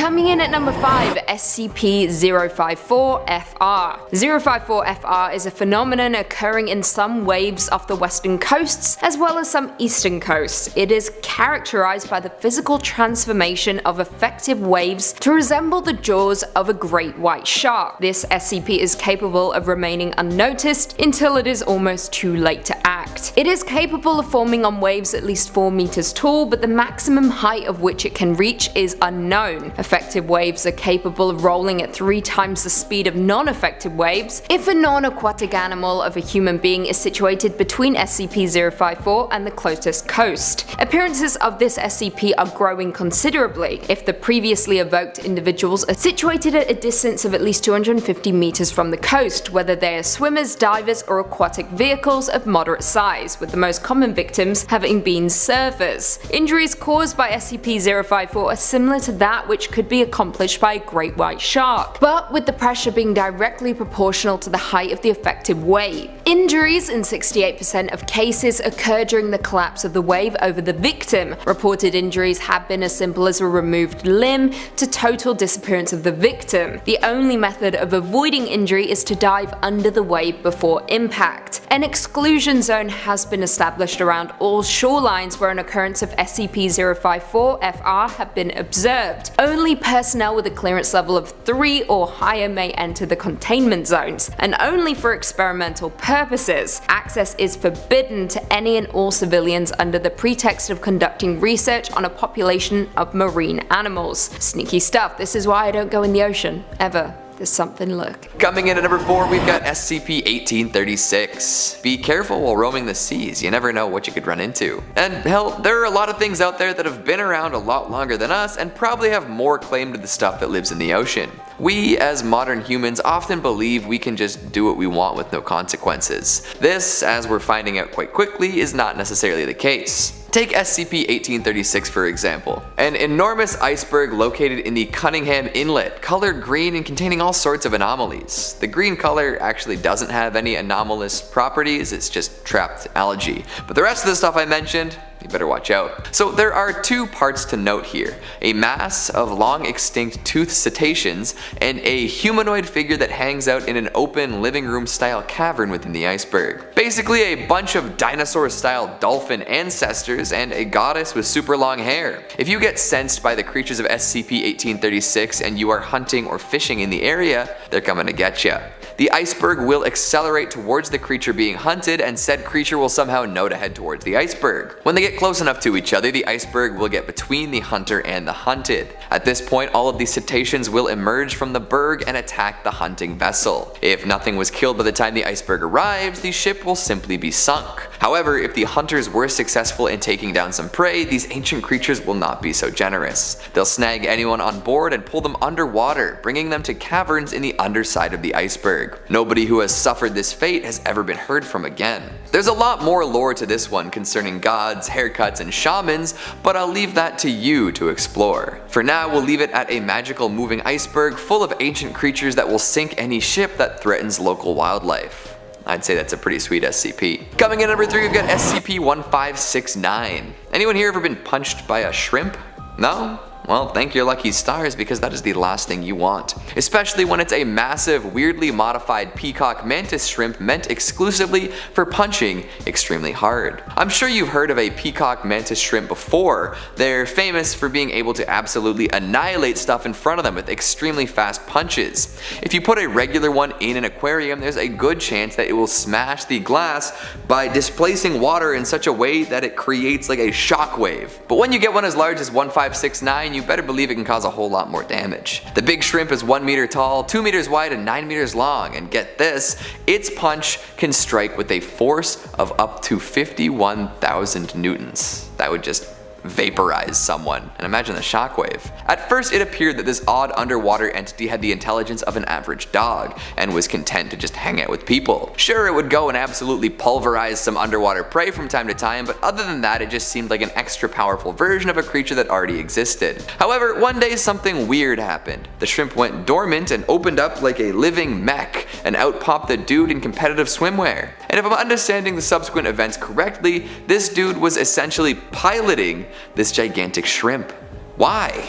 Coming in at number 5, SCP-054-FR. 054-FR is a phenomenon occurring in some waves off the western coasts as well as some eastern coasts. It is characterized by the physical transformation of effective waves to resemble the jaws of a great white shark. This SCP is capable of remaining unnoticed until it is almost too late to act. It is capable of forming on waves at least 4 meters tall, but the maximum height of which it can reach is unknown. Effective waves are capable of rolling at 3 times the speed of non-effective waves if a non-aquatic animal of a human being is situated between SCP-054 and the closest coast. Appearances of this SCP are growing considerably if the previously evoked individuals are situated at a distance of at least 250 meters from the coast, whether they are swimmers, divers, or aquatic vehicles of moderate size, with the most common victims having been surfers. Injuries caused by SCP-054 are similar to that which could be accomplished by a great white shark, but with the pressure being directly proportional to the height of the affected wave. Injuries in 68% of cases occur during the collapse of the wave over the victim. Reported injuries have been as simple as a removed limb to total disappearance of the victim. The only method of avoiding injury is to dive under the wave before impact. An exclusion zone has been established around all shorelines where an occurrence of SCP-054-FR have been observed. Only personnel with a clearance level of 3 or higher may enter the containment zones, and only for experimental purposes. Access is forbidden to any and all civilians under the pretext of conducting research on a population of marine animals. Sneaky stuff, this is why I don't go in the ocean, ever. There's something, look. Coming in at number 4, we've got SCP-1836. Be careful while roaming the seas, you never know what you could run into. And hell, there are a lot of things out there that have been around a lot longer than us and probably have more claim to the stuff that lives in the ocean. We, as modern humans, often believe we can just do what we want with no consequences. This, as we're finding out quite quickly, is not necessarily the case. Take SCP-1836 for example, an enormous iceberg located in the Cunningham Inlet, colored green and containing all sorts of anomalies. The green color actually doesn't have any anomalous properties, it's just trapped algae. But the rest of the stuff I mentioned, you better watch out. So there are 2 parts to note here: a mass of long extinct toothed cetaceans and a humanoid figure that hangs out in an open living room style cavern within the iceberg. Basically a bunch of dinosaur style dolphin ancestors and a goddess with super long hair. If you get sensed by the creatures of SCP-1836 and you are hunting or fishing in the area, they're coming to get ya. The iceberg will accelerate towards the creature being hunted, and said creature will somehow know to head towards the iceberg. When they get close enough to each other, the iceberg will get between the hunter and the hunted. At this point, all of these cetaceans will emerge from the berg and attack the hunting vessel. If nothing was killed by the time the iceberg arrives, the ship will simply be sunk. However, if the hunters were successful in taking down some prey, these ancient creatures will not be so generous. They'll snag anyone on board and pull them underwater, bringing them to caverns in the underside of the iceberg. Nobody who has suffered this fate has ever been heard from again. There's a lot more lore to this one concerning gods, haircuts, and shamans, but I'll leave that to you to explore. For now, we'll leave it at a magical moving iceberg full of ancient creatures that will sink any ship that threatens local wildlife. I'd say that's a pretty sweet SCP. Coming in at number 3, we've got SCP-1569. Anyone here ever been punched by a shrimp? No? Well, thank your lucky stars, because that is the last thing you want. Especially when it's a massive, weirdly modified peacock mantis shrimp meant exclusively for punching extremely hard. I'm sure you've heard of a peacock mantis shrimp before. They're famous for being able to absolutely annihilate stuff in front of them with extremely fast punches. If you put a regular one in an aquarium, there's a good chance that it will smash the glass by displacing water in such a way that it creates like a shockwave. But when you get one as large as 1569, you better believe it can cause a whole lot more damage. The big shrimp is 1 meter tall, 2 meters wide, and 9 meters long, and get this, its punch can strike with a force of up to 51,000 newtons. That would just vaporize someone, and imagine the shockwave. At first it appeared that this odd underwater entity had the intelligence of an average dog, and was content to just hang out with people. Sure, it would go and absolutely pulverize some underwater prey from time to time, but other than that it just seemed like an extra powerful version of a creature that already existed. However, one day something weird happened. The shrimp went dormant and opened up like a living mech, and out popped the dude in competitive swimwear. And if I'm understanding the subsequent events correctly, this dude was essentially piloting this gigantic shrimp. Why?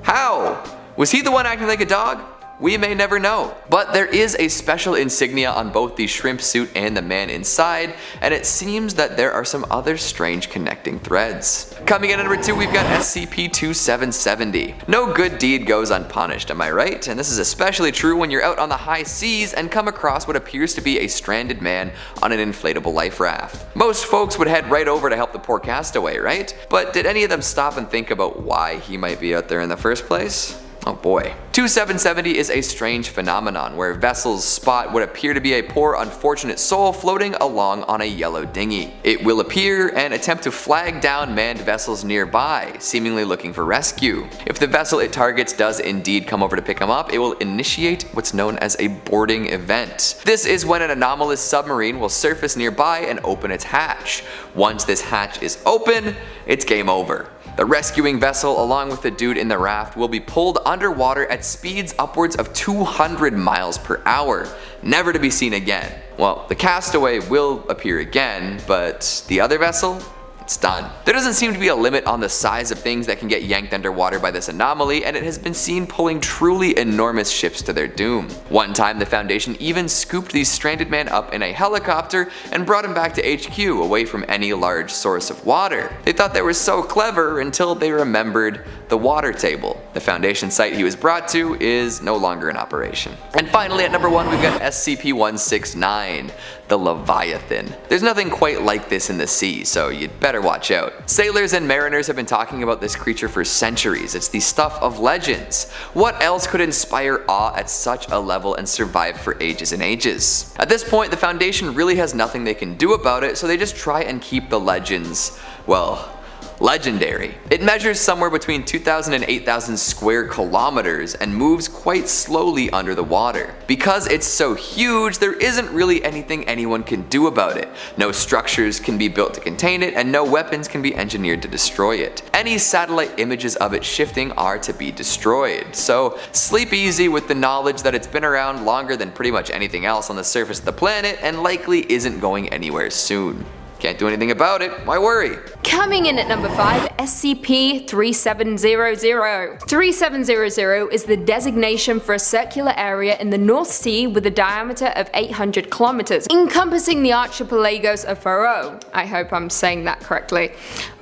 How? Was he the one acting like a dog? We may never know. But there is a special insignia on both the shrimp suit and the man inside, and it seems that there are some other strange connecting threads. Coming in at number 2, we've got SCP-2770. No good deed goes unpunished, am I right? And this is especially true when you're out on the high seas and come across what appears to be a stranded man on an inflatable life raft. Most folks would head right over to help the poor castaway, right? But did any of them stop and think about why he might be out there in the first place? Oh boy. 2770 is a strange phenomenon where vessels spot what appear to be a poor unfortunate soul floating along on a yellow dinghy. It will appear and attempt to flag down manned vessels nearby, seemingly looking for rescue. If the vessel it targets does indeed come over to pick him up, it will initiate what's known as a boarding event. This is when an anomalous submarine will surface nearby and open its hatch. Once this hatch is open, it's game over. The rescuing vessel, along with the dude in the raft, will be pulled underwater at speeds upwards of 200 miles per hour, never to be seen again. Well, the castaway will appear again, but the other vessel? It's done. There doesn't seem to be a limit on the size of things that can get yanked underwater by this anomaly, and it has been seen pulling truly enormous ships to their doom. One time the Foundation even scooped the stranded man up in a helicopter and brought him back to HQ away from any large source of water. They thought they were so clever until they remembered the water table. The Foundation site he was brought to is no longer in operation. And finally at number 1 we've got SCP-169, the Leviathan. There's nothing quite like this in the sea, so you'd better watch out. Sailors and mariners have been talking about this creature for centuries. It's the stuff of legends. What else could inspire awe at such a level and survive for ages and ages? At this point, the Foundation really has nothing they can do about it, so they just try and keep the legends, well, legendary. It measures somewhere between 2,000 and 8,000 square kilometers and moves quite slowly under the water. Because it's so huge, there isn't really anything anyone can do about it. No structures can be built to contain it, and no weapons can be engineered to destroy it. Any satellite images of it shifting are to be destroyed. So sleep easy with the knowledge that it's been around longer than pretty much anything else on the surface of the planet and likely isn't going anywhere soon. Can't do anything about it, why worry? Coming in at number 5, SCP-3700. 3700 is the designation for a circular area in the North Sea with a diameter of 800 kilometers, encompassing the archipelagos of Faroe. I hope I'm saying that correctly.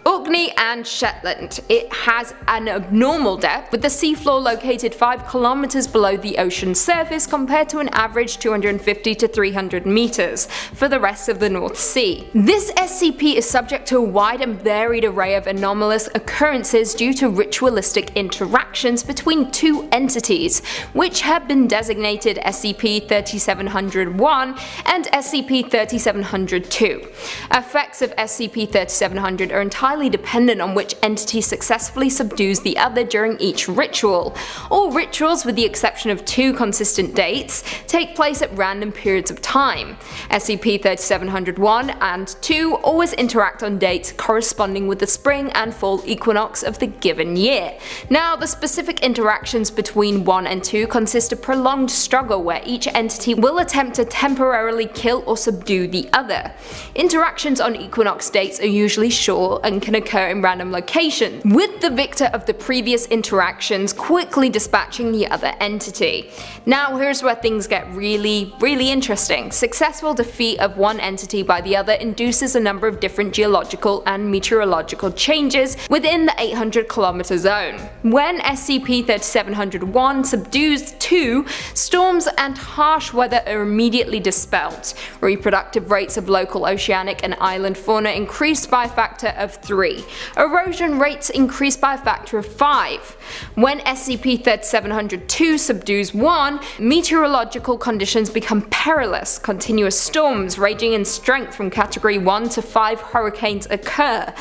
Orkney and Shetland. It has an abnormal depth, with the seafloor located 5 kilometers below the ocean surface compared to an average 250 to 300 meters for the rest of the North Sea. This SCP is subject to a wide and varied array of anomalous occurrences due to ritualistic interactions between two entities, which have been designated SCP-3701 and SCP-3702. Effects of SCP-3700 are entirely dependent on which entity successfully subdues the other during each ritual. All rituals, with the exception of 2 consistent dates, take place at random periods of time. SCP-3701 and 2 always interact on dates corresponding with the spring and fall equinox of the given year. Now, the specific interactions between 1 and 2 consist of prolonged struggle where each entity will attempt to temporarily kill or subdue the other. Interactions on equinox dates are usually short and can occur in random locations, with the victor of the previous interactions quickly dispatching the other entity. Now here's where things get really interesting. Successful defeat of one entity by the other induces a number of different geological and meteorological changes within the 800 kilometer zone. When SCP-3701 subdues 2, storms and harsh weather are immediately dispelled. Reproductive rates of local oceanic and island fauna increased by a factor of 3. Erosion rates increase by a factor of 5. When SCP-3702 subdues 1, meteorological conditions become perilous. Continuous storms ranging in strength from category 1 to 5 hurricanes occur.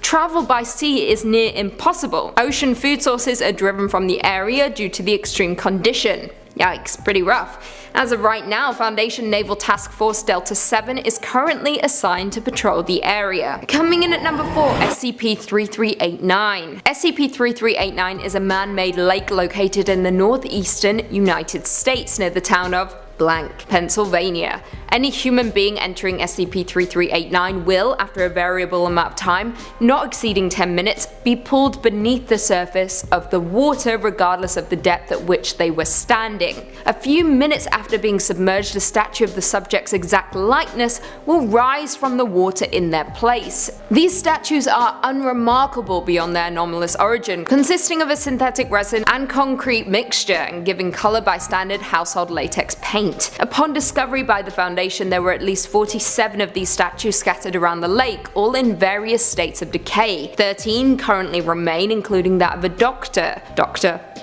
Travel by sea is near impossible. Ocean food sources are driven from the area due to the extreme condition. Yikes, pretty rough. As of right now, Foundation Naval Task Force Delta 7 is currently assigned to patrol the area. Coming in at number 4, SCP-3389. SCP-3389 is a man-made lake located in the northeastern United States near the town of Pennsylvania. Any human being entering SCP-3389 will, after a variable amount of time, not exceeding 10 minutes, be pulled beneath the surface of the water regardless of the depth at which they were standing. A few minutes after being submerged, a statue of the subject's exact likeness will rise from the water in their place. These statues are unremarkable beyond their anomalous origin, consisting of a synthetic resin and concrete mixture and giving color by standard household latex paint. Upon discovery by the Foundation, there were at least 47 of these statues scattered around the lake, all in various states of decay. 13 currently remain, including that of a Dr.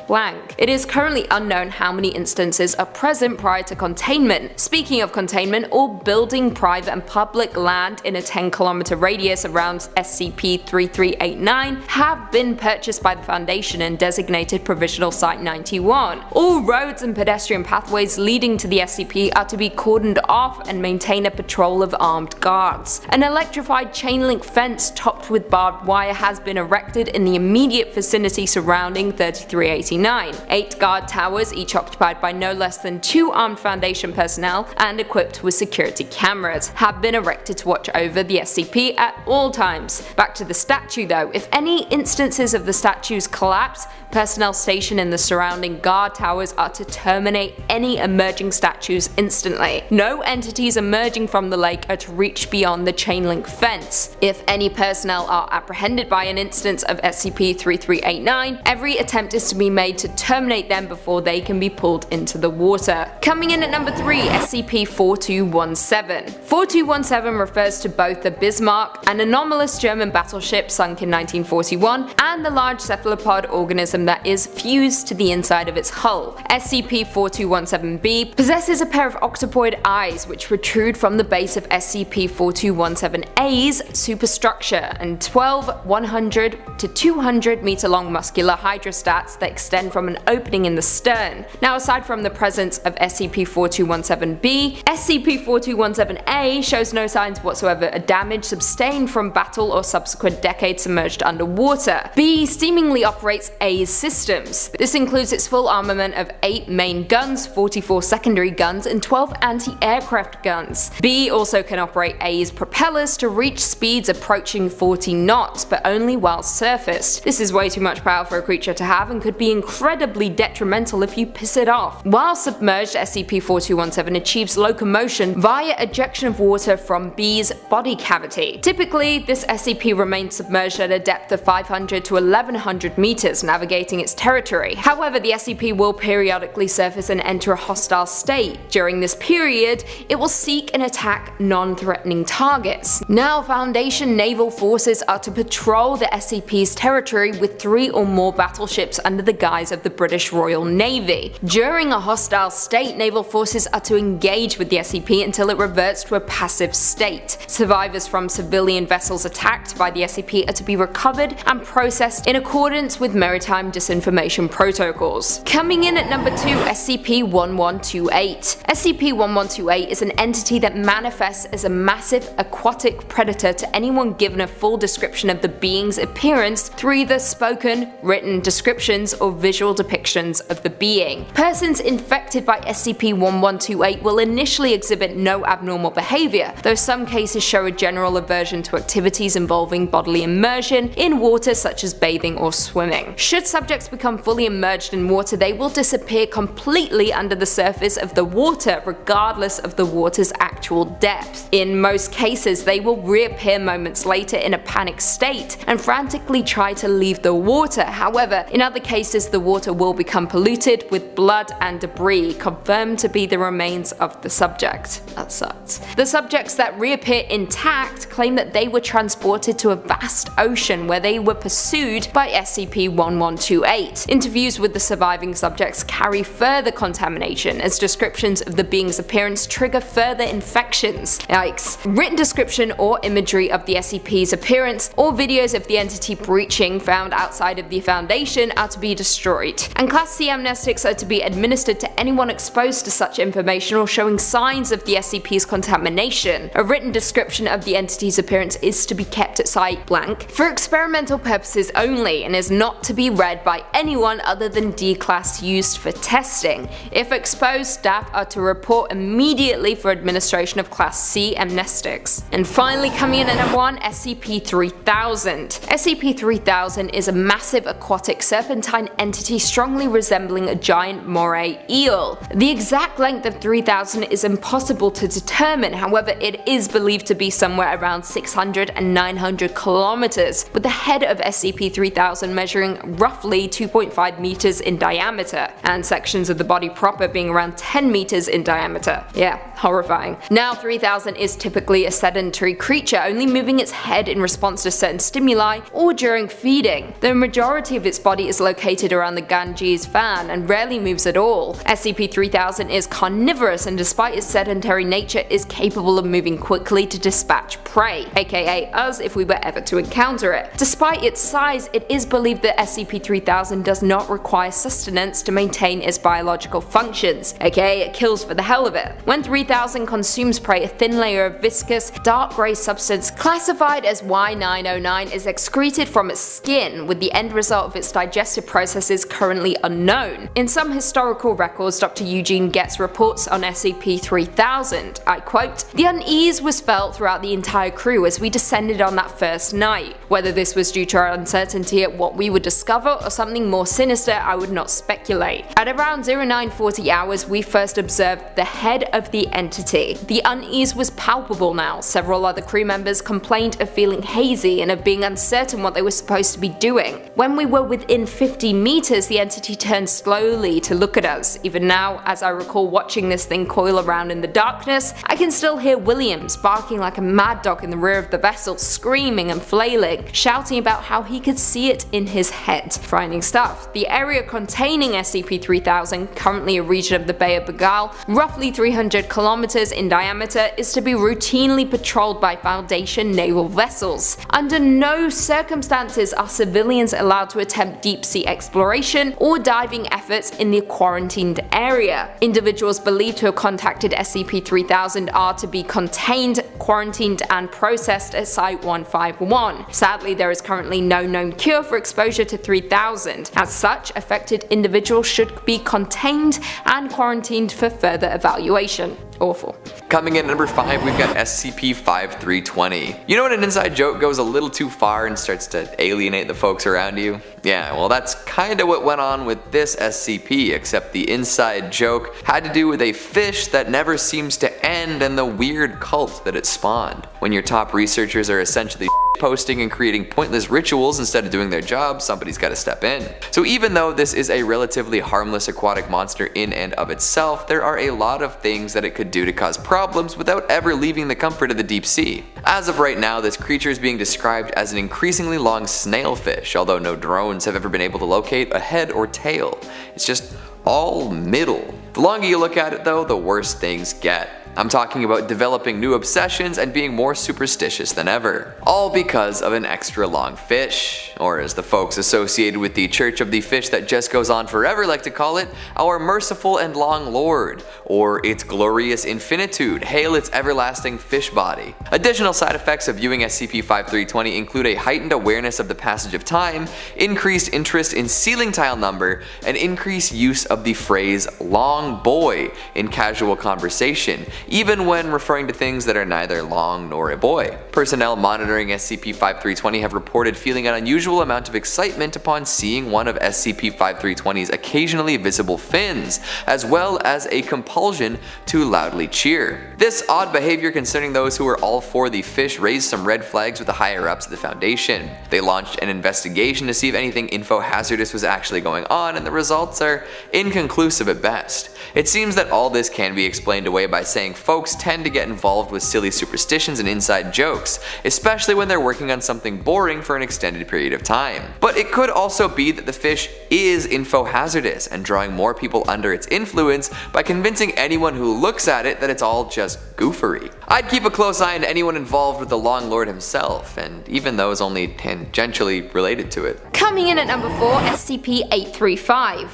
Blank. It is currently unknown how many instances are present prior to containment. Speaking of containment, all building, private and public land in a 10-kilometer radius around SCP-3389 have been purchased by the Foundation and designated Provisional Site 91. All roads and pedestrian pathways leading to the SCP are to be cordoned off and maintain a patrol of armed guards. An electrified chain link fence topped with barbed wire has been erected in the immediate vicinity surrounding 3389. 8 guard towers, each occupied by no less than 2 armed Foundation personnel and equipped with security cameras, have been erected to watch over the SCP at all times. Back to the statue though, if any instances of the statue's collapse, personnel stationed in the surrounding guard towers are to terminate any emerging statues instantly. No entities emerging from the lake are to reach beyond the chain link fence. If any personnel are apprehended by an instance of SCP-3389, every attempt is to be made to terminate them before they can be pulled into the water. Coming in at number 3, SCP-4217. 4217 refers to both the Bismarck, an anomalous German battleship sunk in 1941, and the large cephalopod organism that is fused to the inside of its hull. SCP-4217-B possesses a pair of octopoid eyes which protrude from the base of SCP-4217-A's superstructure, and 12 100 to 200 meter long muscular hydrostats that extend from an opening in the stern. Now, aside from the presence of SCP-4217-B, SCP-4217-A shows no signs whatsoever of damage sustained from battle or subsequent decades submerged underwater. B seemingly operates A's systems. This includes its full armament of 8 main guns, 44 secondary guns, and 12 anti-aircraft guns. B also can operate A's propellers to reach speeds approaching 40 knots, but only while surfaced. This is way too much power for a creature to have and could be incredibly detrimental if you piss it off. While submerged, SCP-4217 achieves locomotion via ejection of water from B's body cavity. Typically, this SCP remains submerged at a depth of 500 to 1100 meters, navigating its territory. However, the SCP will periodically surface and enter a hostile state. During this period, it will seek and attack non-threatening targets. Now, Foundation naval forces are to patrol the SCP's territory with 3 or more battleships under the guise of the British Royal Navy. During a hostile state, naval forces are to engage with the SCP until it reverts to a passive state. Survivors from civilian vessels attacked by the SCP are to be recovered and processed in accordance with maritime disinformation protocols. Coming in at number 2, SCP-1128. SCP-1128 is an entity that manifests as a massive aquatic predator to anyone given a full description of the being's appearance through either spoken, written descriptions, or visual depictions of the being. Persons infected by SCP-1128 will initially exhibit no abnormal behavior, though some cases show a general aversion to activities involving bodily immersion in water such as bathing or swimming. Should subjects become fully immersed in water, they will disappear completely under the surface of the water regardless of the water's actual depth. In most cases, they will reappear moments later in a panic state and frantically try to leave the water. However, in other cases, the water will become polluted with blood and debris, confirmed to be the remains of the subject. That sucks. The subjects that reappear intact claim that they were transported to a vast ocean where they were pursued by SCP-1128. Interviews with the surviving subjects carry further contamination, as descriptions of the being's appearance trigger further infections. Yikes. Written description or imagery of the SCP's appearance or videos of the entity breaching found outside of the Foundation are to be destroyed, and Class C amnestics are to be administered to anyone exposed to such information or showing signs of the SCP's contamination. A written description of the entity's appearance is to be kept at Site Blank for experimental purposes only and is not to be read by anyone other than D-Class used for testing. If exposed, staff are to report immediately for administration administration of Class C amnestics. And finally, coming in at number 1, SCP-3000. SCP-3000 is a massive aquatic serpentine entity strongly resembling a giant moray eel. The exact length of 3000 is impossible to determine, however it is believed to be somewhere around 600 and 900 kilometers, with the head of SCP-3000 measuring roughly 2.5 meters in diameter, and sections of the body proper being around 10 meters in diameter. Yeah, horrifying. Now 3000 is typically a sedentary creature, only moving its head in response to certain stimuli or during feeding. The majority of its body is located around the Ganges fan and rarely moves at all. SCP-3000 is carnivorous and despite its sedentary nature is capable of moving quickly to dispatch prey, aka us if we were ever to encounter it. Despite its size, it is believed that SCP-3000 does not require sustenance to maintain its biological functions, aka it kills for the hell of it. When 3000 consumes prey, a thin layer of viscous, dark grey substance classified as Y909 is excreted from its skin, with the end result of its digestive processes currently unknown. In some historical records, Dr. Eugene Getz reports on SCP-3000, I quote, "The unease was felt throughout the entire crew as we descended on that first night. Whether this was due to our uncertainty at what we would discover or something more sinister, I would not speculate. At around 0940 hours, we first observed the head of the entity. The unease was palpable now. Several other crew members complained of feeling hazy and of being uncertain what they were supposed to be doing. When we were within 50 meters, the entity turned slowly to look at us. Even now, as I recall watching this thing coil around in the darkness, I can still hear Williams barking like a mad dog in the rear of the vessel, screaming and flailing, shouting about how he could see it in his head. Frightening stuff. The area containing SCP-3000, currently a region of the Bay of Bengal, roughly 300 kilometers in diameter, is to be routinely patrolled by Foundation naval vessels. Under no circumstances are civilians allowed to attempt deep-sea exploration or diving efforts in the quarantined area. Individuals believed to have contacted SCP-3000 are to be contained, quarantined, and processed at Site-151. Sadly, there is currently no known cure for exposure to 3000. As such, affected individuals should be contained and quarantined for further evaluation. Awful. Coming in at number 5, we've got SCP-5320. You know when an inside joke goes a little too far and starts to alienate the folks around you? Yeah, well that's kinda what went on with this SCP, except the inside joke had to do with a fish that never seems to end and the weird cult that it spawned. When your top researchers are essentially posting and creating pointless rituals instead of doing their job, somebody's gotta step in. So even though this is a relatively harmless aquatic monster in and of itself, there are a lot of things that it could do to cause problems without ever leaving the comfort of the deep sea. As of right now, this creature is being described as an increasingly long snailfish, although no drones have ever been able to locate a head or tail. It's just all middle. The longer you look at it though, the worse things get. I'm talking about developing new obsessions and being more superstitious than ever. All because of an extra long fish, or as the folks associated with the Church of the Fish that just goes on forever like to call it, our merciful and long Lord, or its glorious infinitude, hail its everlasting fish body. Additional side effects of viewing SCP-5320 include a heightened awareness of the passage of time, increased interest in ceiling tile number, and increased use of the phrase long boy in casual conversation, even when referring to things that are neither long nor a boy. Personnel monitoring SCP-5320 have reported feeling an unusual amount of excitement upon seeing one of SCP-5320's occasionally visible fins, as well as a compulsion to loudly cheer. This odd behavior concerning those who are all for the fish raised some red flags with the higher ups of the Foundation. They launched an investigation to see if anything info-hazardous was actually going on, and the results are inconclusive at best. It seems that all this can be explained away by saying folks tend to get involved with silly superstitions and inside jokes, especially when they're working on something boring for an extended period of time. But it could also be that the fish is info-hazardous and drawing more people under its influence by convincing anyone who looks at it that it's all just goofery. I'd keep a close eye on anyone involved with the Long Lord himself, and even those only tangentially related to it. Coming in at number 4, SCP-835.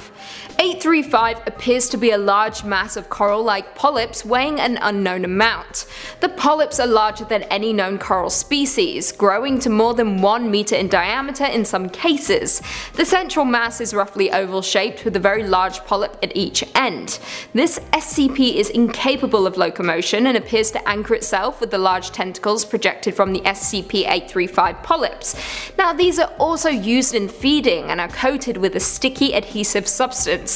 835 appears to be a large mass of coral-like polyps weighing an unknown amount. The polyps are larger than any known coral species, growing to more than 1 meter in diameter in some cases. The central mass is roughly oval-shaped with a very large polyp at each end. This SCP is incapable of locomotion and appears to anchor itself with the large tentacles projected from the SCP-835 polyps. Now, these are also used in feeding and are coated with a sticky adhesive substance.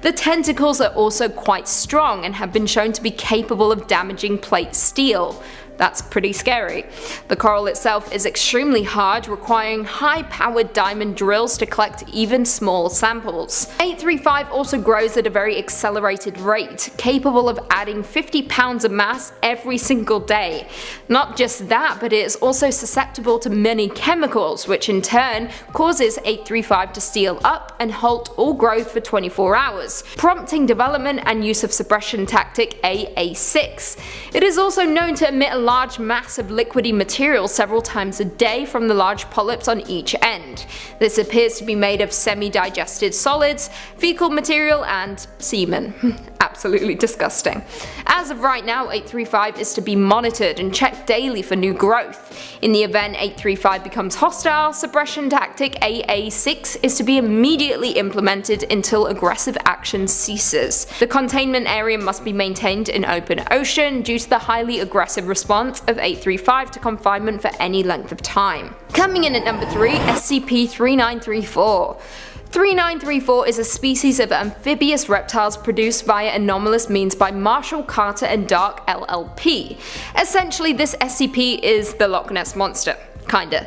The tentacles are also quite strong and have been shown to be capable of damaging plate steel. That's pretty scary. The coral itself is extremely hard, requiring high-powered diamond drills to collect even small samples. 835 also grows at a very accelerated rate, capable of adding 50 pounds of mass every single day. Not just that, but it is also susceptible to many chemicals, which in turn causes 835 to seal up and halt all growth for 24 hours, prompting development and use of suppression tactic AA6. It is also known to emit a large mass of liquidy material several times a day from the large polyps on each end. This appears to be made of semi-digested solids, fecal material, and semen. Absolutely disgusting. As of right now, 835 is to be monitored and checked daily for new growth. In the event 835 becomes hostile, suppression tactic AA6 is to be immediately implemented until aggressive action ceases. The containment area must be maintained in open ocean due to the highly aggressive response of 835 to confinement for any length of time. Coming in at number 3, SCP-3934. 3934 is a species of amphibious reptiles produced via anomalous means by Marshall, Carter and Dark LLP. Essentially, this SCP is the Loch Ness Monster. Kinda.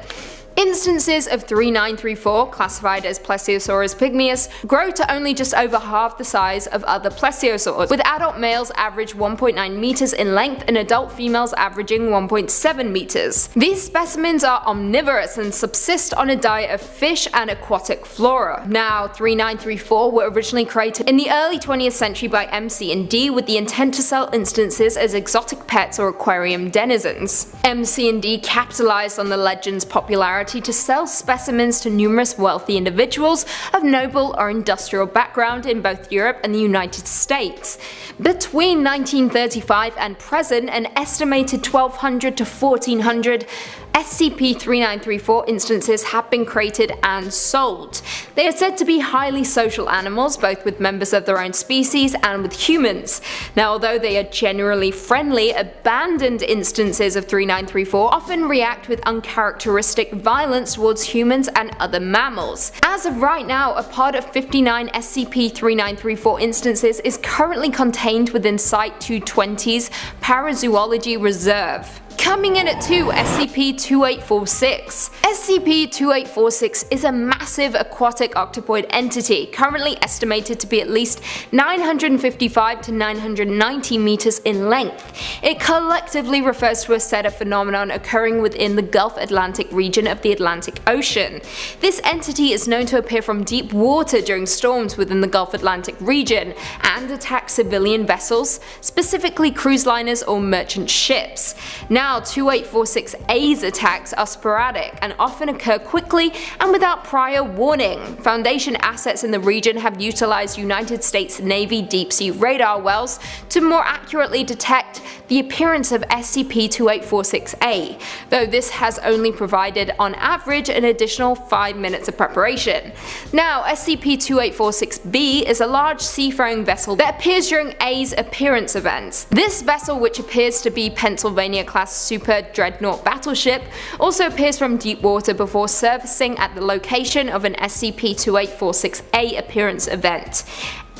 Instances of 3934, classified as Plesiosaurus pygmaeus, grow to only just over half the size of other plesiosaurs, with adult males average 1.9 meters in length and adult females averaging 1.7 meters. These specimens are omnivorous and subsist on a diet of fish and aquatic flora. Now, 3934 were originally created in the early 20th century by MC&D with the intent to sell instances as exotic pets or aquarium denizens. MC&D capitalized on the legend's popularity to sell specimens to numerous wealthy individuals of noble or industrial background in both Europe and the United States. Between 1935 and present, an estimated 1200 to 1400 SCP-3934 instances have been created and sold. They are said to be highly social animals, both with members of their own species and with humans. Now, although they are generally friendly, abandoned instances of 3934 often react with uncharacteristic violence towards humans and other mammals. As of right now, a pod of 59 SCP-3934 instances is currently contained within Site-220's Parazoology Reserve. Coming in at 2, SCP-2846. SCP-2846 is a massive aquatic octopoid entity, currently estimated to be at least 955 to 990 meters in length. It collectively refers to a set of phenomenon occurring within the Gulf Atlantic region of the Atlantic Ocean. This entity is known to appear from deep water during storms within the Gulf Atlantic region and attack civilian vessels, specifically cruise liners or merchant ships. Now, 2846A's attacks are sporadic and often occur quickly and without prior warning. Foundation assets in the region have utilized United States Navy deep-sea radar wells to more accurately detect the appearance of SCP-2846A, though this has only provided on average an additional 5 minutes of preparation. Now, SCP-2846B is a large seafaring vessel that appears during A's appearance events. This vessel, which appears to be Pennsylvania-class super dreadnought battleship, also appears from deep water before surfacing at the location of an SCP-2846A appearance event.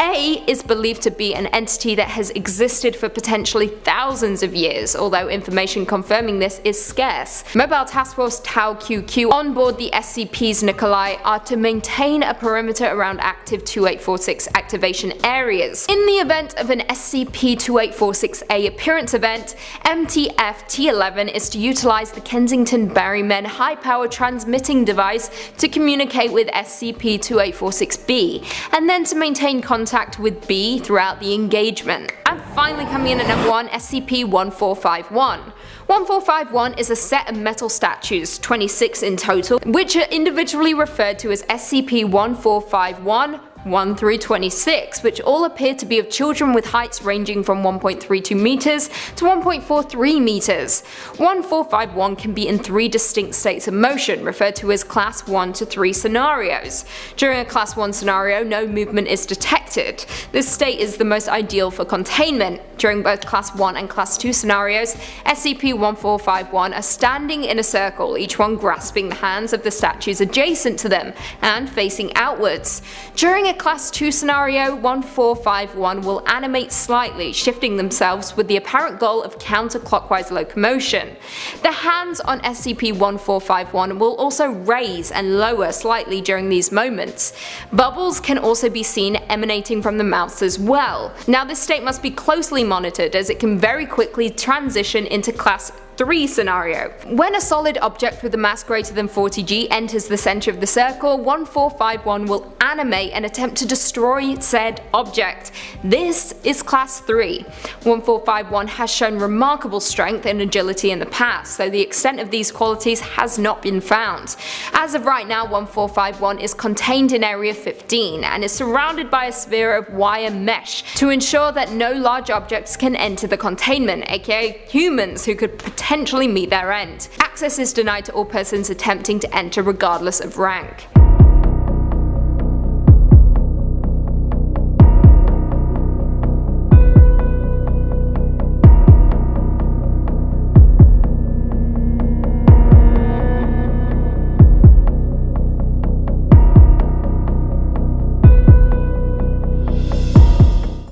A is believed to be an entity that has existed for potentially thousands of years, although information confirming this is scarce. Mobile Task Force Tau QQ on board the SCP's Nikolai are to maintain a perimeter around active 2846 activation areas. In the event of an SCP-2846A appearance event, MTF-T11 is to utilize the Kensington Berryman high-power transmitting device to communicate with SCP-2846B, and then to maintain contact with B throughout the engagement. And finally, coming in at number 1, SCP-1451. 1451 is a set of metal statues, 26 in total, which are individually referred to as SCP-1451, 1 through 26, which all appear to be of children with heights ranging from 1.32 meters to 1.43 meters. 1451 can be in 3 distinct states of motion, referred to as Class 1 to 3 scenarios. During a Class 1 scenario, no movement is detected. This state is the most ideal for containment. During both Class 1 and Class 2 scenarios, SCP-1451 are standing in a circle, each one grasping the hands of the statues adjacent to them and facing outwards. During a Class 2 scenario, 1451 will animate slightly, shifting themselves with the apparent goal of counterclockwise locomotion. The hands on SCP-1451 will also raise and lower slightly during these moments. Bubbles can also be seen emanating from the mouths as well. Now, this state must be closely monitored as it can very quickly transition into Class 3 scenario. When a solid object with a mass greater than 40 g enters the center of the circle, 1451 will animate and attempt to destroy said object. This is Class 3. 1451 has shown remarkable strength and agility in the past, though the extent of these qualities has not been found. As of right now, 1451 is contained in Area 15 and is surrounded by a sphere of wire mesh to ensure that no large objects can enter the containment, aka humans who could potentially meet their end. Access is denied to all persons attempting to enter regardless of rank.